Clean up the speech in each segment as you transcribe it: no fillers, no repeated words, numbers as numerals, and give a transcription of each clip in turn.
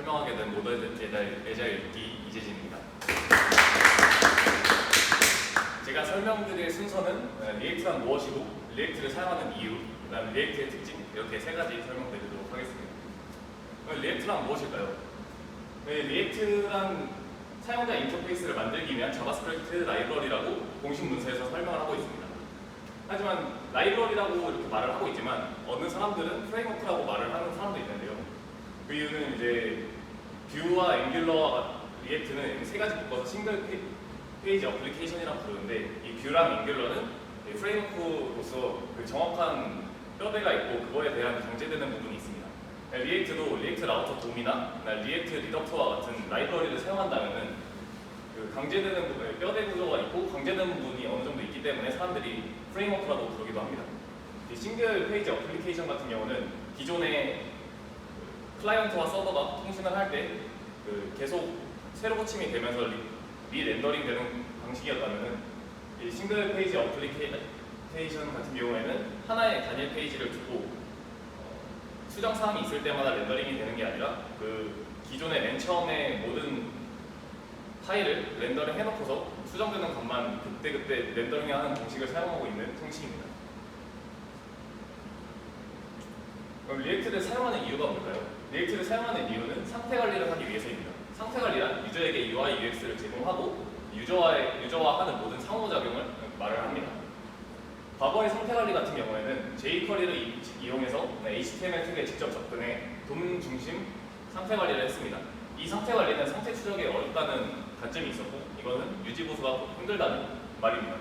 설명하게 된 모던 에자일 이재진입니다. 제가 설명드릴 순서는 리액트란 무엇이고, 리액트를 사용하는 이유, 그 다음에 리액트의 특징, 이렇게 세 가지 설명드리도록 하겠습니다. 리액트란 무엇일까요? 리액트란 사용자 인터페이스를 만들기 위한 자바스크립트 라이브러리라고 공식 문서에서 설명을 하고 있습니다. 하지만 라이브러리라고 이렇게 말을 하고 있지만 어느 사람들은 프레임워크라고 말을 하는 사람도 있는데요. 그 이유는 이제 뷰와 앵귤러와 리액트는 세 가지 묶어서 싱글 페이지 어플리케이션이라고 부르는데, 이 뷰랑 앵귤러는 프레임워크로서 그 정확한 뼈대가 있고 그거에 대한 강제되는 부분이 있습니다. 리액트도 리액트 라우터 돔이나 리액트 리덕터와 같은 라이브러리를 사용한다면은 그 강제되는 부분에 뼈대 구조가 있고 강제되는 부분이 어느 정도 있기 때문에 사람들이 프레임워크라고 부르기도 합니다. 이 싱글 페이지 어플리케이션 같은 경우는 기존의 클라이언트와 서버가 통신을 할 때 계속 새로 고침이 되면서 리렌더링 되는 방식이었다면, 이 싱글 페이지 어플리케이션 같은 경우에는 하나의 단일 페이지를 두고 수정 사항이 있을 때마다 렌더링이 되는 게 아니라 그 기존의 맨 처음에 모든 파일을 렌더링 해놓고서 수정되는 것만 그때그때 렌더링하는 방식을 사용하고 있는 형식입니다. 그럼 리액트를 사용하는 이유가 뭘까요? 리액트를 사용하는 이유는 상태 관리를 하기 위해서입니다. 상태 관리란 유저에게 UI, UX를 제공하고 유저와 하는 모든 상호작용을 말을 합니다. 과거의 상태 관리 같은 경우에는 jQuery를 이용해서 HTML 태그에 직접 접근해 돔 중심 상태 관리를 했습니다. 이 상태 관리는 상태 추적에 어렵다는 단점이 있었고, 이거는 유지 보수가 힘들다는 말입니다.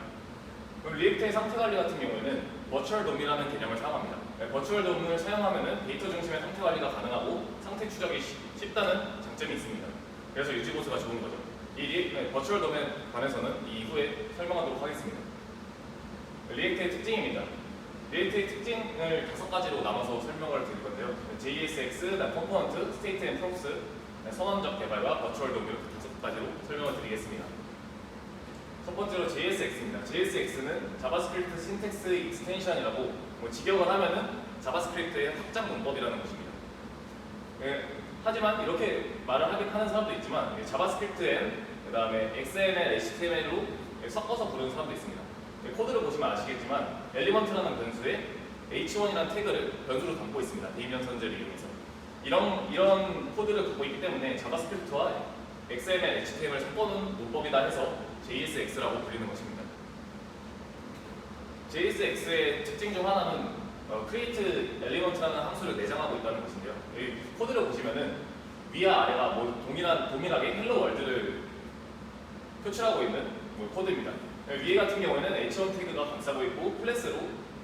그럼 리액트의 상태 관리 같은 경우에는 버추얼 돔이라는 개념을 사용합니다. 버추얼 돔을 사용하면 데이터 중심의 상태 관리가 가능하고 상태 추적이 쉽다는 장점이 있습니다. 그래서 유지 보수가 좋은 거죠. 이 버추얼 돔에 관해서는 이후에 설명하도록 하겠습니다. 리액트의 특징입니다. 리액트의 특징을 5가지로 나눠서 설명을 드릴 건데요. JSX, 컴포넌트, 스테이트 앤 프로스, 선언적 개발과 버추얼 돔 이렇게 5가지로 설명을 드리겠습니다. 첫 번째로 JSX입니다. JSX는 자바스크립트 신텍스 익스텐션이라고 직역을 하면은 자바스크립트의 확장 문법이라는 것입니다. 하지만 이렇게 말을 하는 사람도 있지만 자바스크립트엔 그 다음에 XML, HTML로 섞어서 부르는 사람도 있습니다. 코드를 보시면 아시겠지만 엘리먼트라는 변수에 h1이라는 태그를 변수로 담고 있습니다. 대입 연산제를 이용해서 이런 코드를 갖고 있기 때문에 자바스크립트와 XML, HTML을 섞어놓은 문법이다 해서 JSX라고 불리는 것입니다. JSX의 특징 중 하나는 create element라는 함수를 내장하고 있다는 것인데요. 여기 코드를 보시면은 위와 아래가 동일하게 헬로 월드를 표출하고 있는 코드입니다. 위에 같은 경우에는 h1 태그가 감싸고 있고 클래스로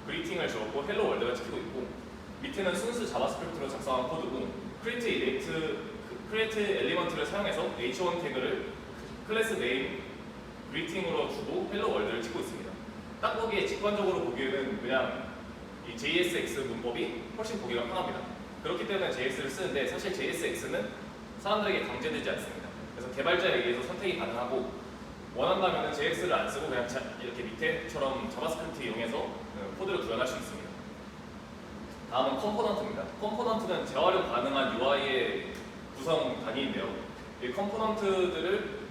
그리팅을 주었고 헬로 월드가 찍히고 있고, 밑에는 순수 자바스크립트로 작성한 코드고 create element를 사용해서 h1 태그를 클래스 네임 그리팅으로 주고 헬로 월드를 찍고 있습니다. 딱 보기에 직관적으로 보기에는 그냥 이 JSX 문법이 훨씬 보기가 편합니다. 그렇기 때문에 JS를 쓰는데, 사실 JSX는 사람들에게 강제되지 않습니다. 그래서 개발자에 의해서 선택이 가능하고, 원한다면 JS를 안 쓰고 그냥 이렇게 밑에처럼 자바스크립트 이용해서 코드를 구현할 수 있습니다. 다음은 컴포넌트입니다. 컴포넌트는 재활용 가능한 UI의 구성 단위인데요. 이 컴포넌트들이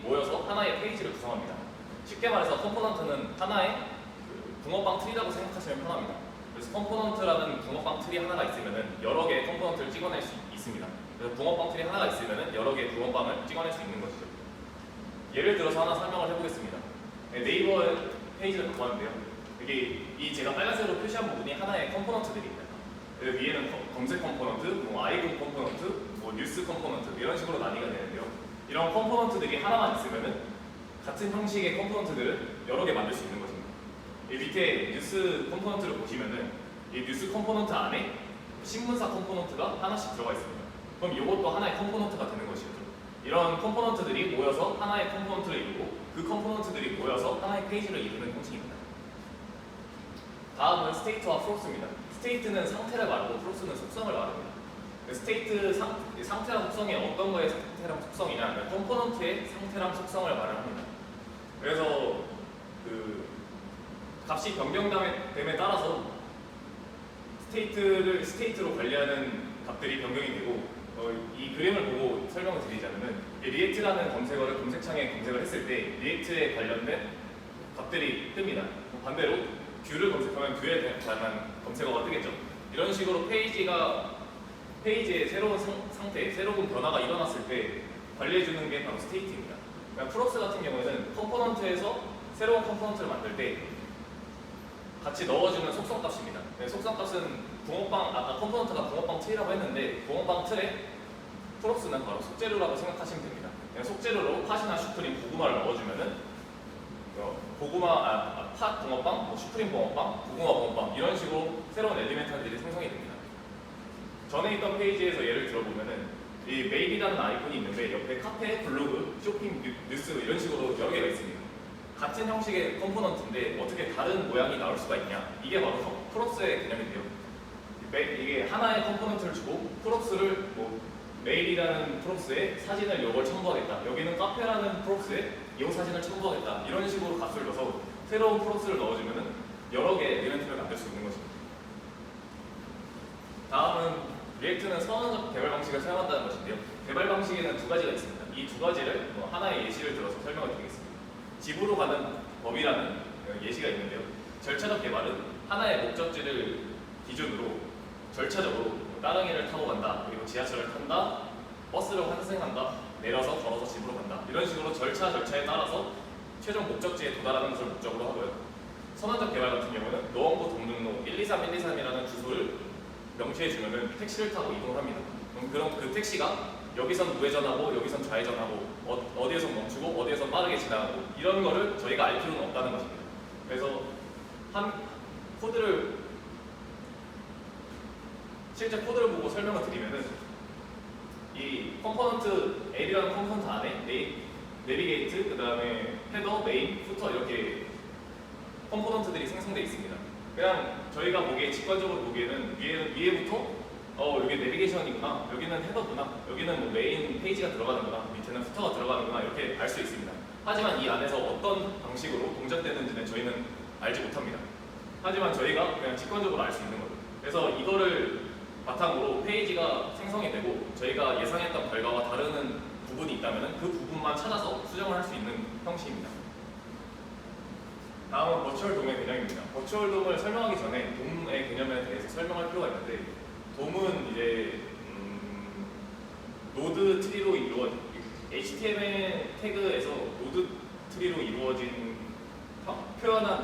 모여서 하나의 페이지를 구성합니다. 쉽게 말해서 컴포넌트는 하나의 붕어빵 트리라고 생각하시면 편합니다. 그래서 컴포넌트라는 붕어빵 트리 하나가 있으면 여러 개의 컴포넌트를 찍어낼 수 있습니다. 그래서 붕어빵 트리 하나가 있으면 여러 개의 붕어빵을 찍어낼 수 있는 것이죠. 예를 들어서 하나 설명을 해보겠습니다. 네이버 페이지를 갖고 왔는데요. 여기 제가 빨간색으로 표시한 부분이 하나의 컴포넌트들입니다. 위에는 검색 컴포넌트, 아이콘 컴포넌트, 뉴스 컴포넌트 이런 식으로 나뉘게 되는데요. 이런 컴포넌트들이 하나만 있으면 같은 형식의 컴포넌트들을 여러 개 만들 수 있는 것입니다. 이 밑에 뉴스 컴포넌트를 보시면은 이 뉴스 컴포넌트 안에 신문사 컴포넌트가 하나씩 들어가 있습니다. 그럼 이것도 하나의 컴포넌트가 되는 것이죠. 이런 컴포넌트들이 모여서 하나의 컴포넌트를 이루고 그 컴포넌트들이 모여서 하나의 페이지를 이루는 형식입니다. 다음은 스테이트와 프로스입니다. 스테이트는 상태를 말하고 프로스는 속성을 말합니다. 스테이트 상태랑 속성이 어떤 거의 상태랑 속성이냐, 컴포넌트의 상태랑 속성을 말을 합니다. 그래서 그 값이 변경됨에 따라서 스테이트로 관리하는 값들이 변경이 되고, 이 그림을 보고 설명을 드리자면은 이 리액트라는 검색어를 검색창에 검색을 했을 때 리액트에 관련된 값들이 뜹니다. 반대로 뷰를 검색하면 뷰에 관한 검색어가 뜨겠죠. 이런 식으로 페이지의 새로운 상태, 새로운 변화가 일어났을 때 관리해주는 게 바로 스테이트입니다. 그러니까 프록스 같은 경우에는 컴포넌트에서 새로운 컴포넌트를 만들 때 같이 넣어주는 속성값입니다. 속성값은 아까 컴포넌트가 붕어빵 틀이라고 했는데 붕어빵 틀에 프록스는 바로 속재료라고 생각하시면 됩니다. 속재료로 팥이나 슈크림, 고구마를 넣어주면은 팥 붕어빵, 슈크림 붕어빵, 고구마 붕어빵 이런 식으로 새로운 엘리멘탈들이 생성이 됩니다. 전에 있던 페이지에서 예를 들어보면은 이 메일이라는 아이콘이 있는데 옆에 카페, 블로그, 쇼핑, 뉴스 이런 식으로 여러 개가 있습니다. 같은 형식의 컴포넌트인데 어떻게 다른 모양이 나올 수가 있냐? 이게 바로 프록스의 개념인데요. 이게 하나의 컴포넌트를 주고 프록스를 메일이라는 프록스에 사진을 이걸 첨부하겠다. 여기는 카페라는 프록스에 이 사진을 첨부하겠다. 이런 식으로 값을 넣어서 새로운 프록스를 넣어주면은 여러 개의 엘리멘트를 만들 수 있는 것입니다. 다음은 리액트는 선언적 개발 방식을 사용한다는 것인데요. 개발 방식에는 두 가지가 있습니다. 이 두 가지를 하나의 예시를 들어서 설명을 드리겠습니다. 집으로 가는 법이라는 예시가 있는데요. 절차적 개발은 하나의 목적지를 기준으로 절차적으로 따릉이를 타고 간다, 그리고 지하철을 탄다, 버스를 환승한다, 내려서 걸어서 집으로 간다. 이런 식으로 절차에 따라서 최종 목적지에 도달하는 것을 목적으로 하고요. 선언적 개발 같은 경우는 노원구 동등로 123이라는 주소를 명시해주면 택시를 타고 이동을 합니다. 그럼 그 택시가 여기선 우회전하고 여기선 좌회전하고 어디에서 멈추고 어디에서 빠르게 지나가고 이런 거를 저희가 알 필요는 없다는 것입니다. 그래서 실제 코드를 보고 설명을 드리면은 이 컴포넌트 L이라는 컴포넌트 안에 내비게이트, 그 다음에 헤더, 메인, 후터 이렇게 컴포넌트들이 생성되어 있습니다. 그냥 저희가 직관적으로 보기에는 위에부터 여기 내비게이션이구나, 여기는 헤더구나, 여기는 메인 페이지가 들어가는구나, 밑에는 후터가 들어가는구나 이렇게 알 수 있습니다. 하지만 이 안에서 어떤 방식으로 동작되는지는 저희는 알지 못합니다. 하지만 저희가 그냥 직관적으로 알 수 있는 거죠. 그래서 이거를 바탕으로 페이지가 생성이 되고 저희가 예상했던 결과와 다르는 부분이 있다면 그 부분만 찾아서 수정을 할 수 있는 형식입니다. 다음은 버추얼 돔의 개념입니다. 버추얼 돔을 설명하기 전에 돔의 개념에 대해서 설명할 필요가 있는데, 돔은 이제 노드 트리로 HTML 태그에서 노드 트리로 이루어진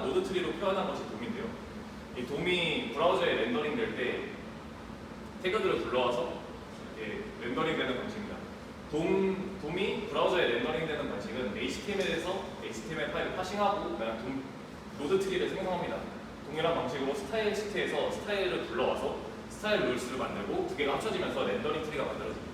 노드 트리로 표현한 것이 돔인데요. 이 돔이 브라우저에 렌더링 될 때 태그들을 불러와서 렌더링 되는 방식입니다. 돔이 브라우저에 렌더링 되는 방식은 HTML에서 HTML 파일을 파싱하고 그냥 노드 트리를 생성합니다. 동일한 방식으로 스타일 시트에서 스타일을 불러와서 스타일 룰스를 만들고 두 개가 합쳐지면서 렌더링 트리가 만들어집니다.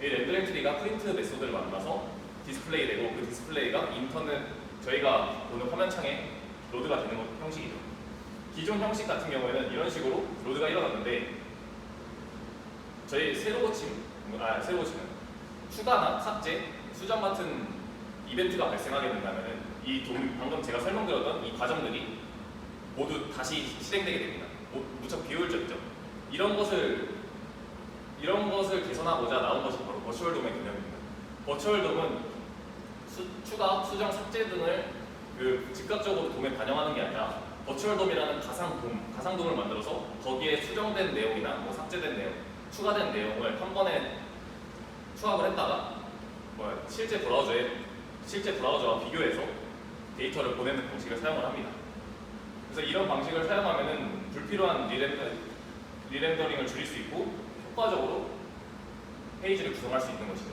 이 렌더링 트리가 프린트 메소드를 만나서 디스플레이 되고 그 디스플레이가 인터넷 저희가 보는 화면창에 로드가 되는 형식이죠. 기존 형식 같은 경우에는 이런 식으로 로드가 일어났는데 저희 새로 고치는 추가나 삭제, 수정 같은 이벤트가 발생하게 된다면 방금 제가 설명드렸던 이 과정들이 모두 다시 실행되게 됩니다. 무척 비효율적이죠. 이런 것을 개선하고자 나온 것이 바로 버추얼 돔의 개념입니다. 버추얼 돔은 추가, 수정, 삭제 등을 즉각적으로 돔에 반영하는 게 아니라 버추얼 돔이라는 가상돔을 만들어서 거기에 수정된 내용이나 삭제된 내용, 추가된 내용을 한 번에 추합을 했다가 실제 브라우저와 비교해서 데이터를 보내는 방식을 사용을 합니다. 그래서 이런 방식을 사용하면 불필요한 리렌더링을 줄일 수 있고 효과적으로 페이지를 구성할 수 있는 것이죠.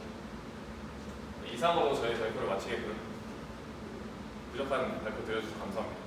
이상으로 저희 발표를 마치겠고요. 부족한 발표 드려주셔서 감사합니다.